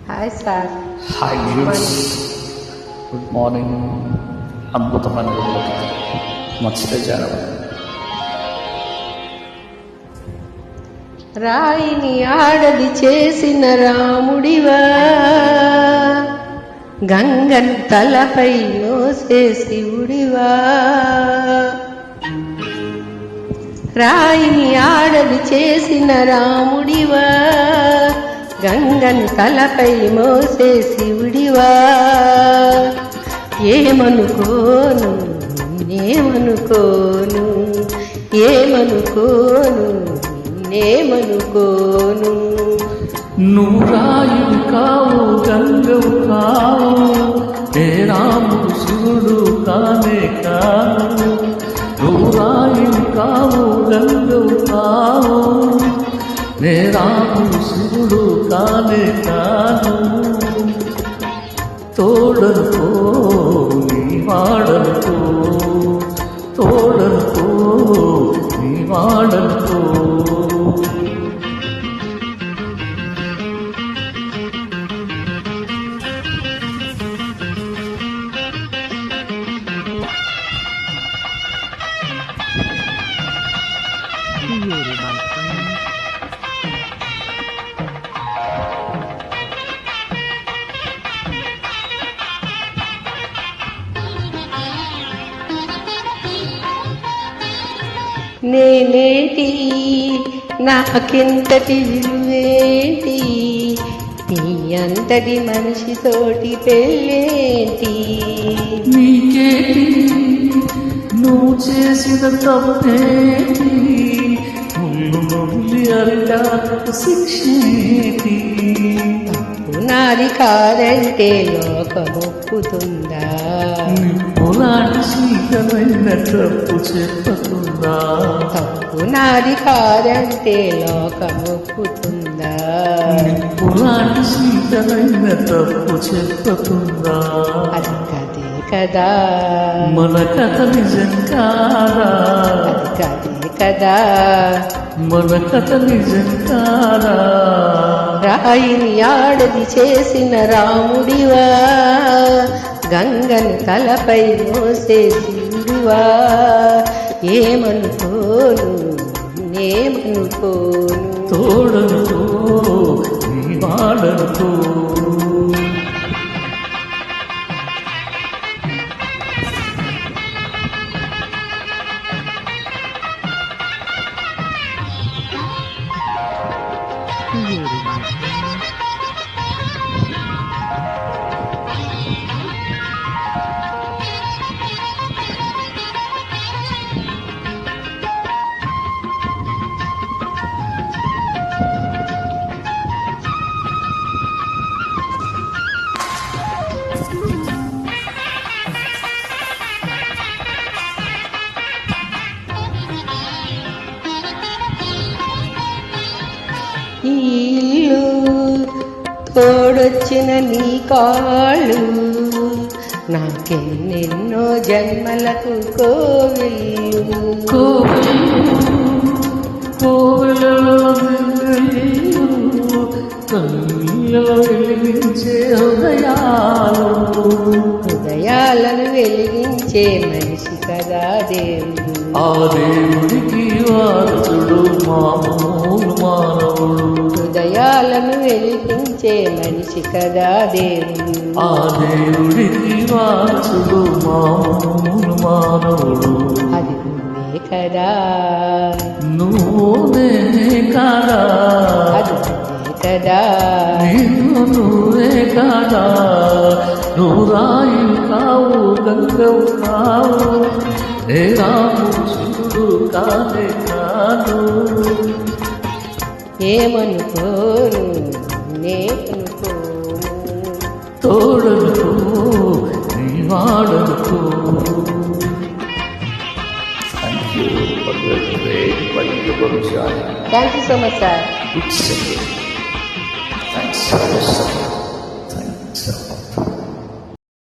Hi sir. Hi use, good morning. అద్భుతమైన రోజులకి మత్స్య జానవ రాయిని ఆడది చేసిన రాముడివా, గంగను తలపై మోసే శివుడివా. రాయిని ఆడది చేసిన రాముడివా, గంగను తలపై మోసే శివుడివా. ఏమనుకోను నేమనుకోను, ఏమనుకోను నేమనుకోను. నువ్వు రాయుడు కావు, గంగవు కావు, ఏ రాముడు శివుడు కానే కావు. నువ్వు రాయుడు కావు, గంగవు కావు, నే రాముడు శివుడు కానే కాను. తోడనుకో నీ వాడనుకో, తోడనుకో నీ వాడనుకో. నేనేటి నాకెంతటి విలువేంటి, నీ అంతటి మనిషితోటి పెళ్ళేంటి. నీకేటి నువ్వు చేసిన తప్పేంటి, ముళ్ళు ముల్లి అరిటాకు శిక్షేటి. నాది కాదంటే లోకమొప్పుతుందా, నిప్పులాంటి శీతమైన తప్పు చెప్పకుండా. తప్పు నాది కాదంటే లోకమొప్పుతుందా, నిప్పులాంటి శీతమైన తప్పు చెప్పకుండా. అది కదే కదా మన కథ నిజం కాదా, అది కదే కదా మన కథ నిజం కాదా. రాయిని ఆడది చేసిన రాముడివా, గంగను తలపై మోసే శివుడివా. ఏమనుకోను నేమనుకోను. తోడనుకో నీ వాడనుకో. ఈ ఇల్లు తోడొచ్చిన నీ కాళ్ళు, నాకెన్నెన్నో జన్మలకు కోవిల్లు. వెలిగించే హృదయాలు, హృదయాలను వెలిగించే మనిషి కదా దేవుడు. ఆ దేవుడికి వారసుడు మామూలు మానవుడు. హృదయాలను వెలిగించే మనిషి కదా దేవుడు. ఆ దేవుడికి వారసుడు మామూలు మానవుడు. అది నువ్వే కదా, నువ్వే కాదా, అది నువ్వే కదా, నువ్వే కాదా. నువ్వు రాయి కావు, గంగవు కావు, ఏ రాముడు శివుడు కాదే కాదు. ఏమనుకోను నేమనుకోను. తోడనుకో నీ వాడనుకో. Thank you for your great valuable journey. Thank you so much, sir. Good singing. Thanks for listening. Thanks.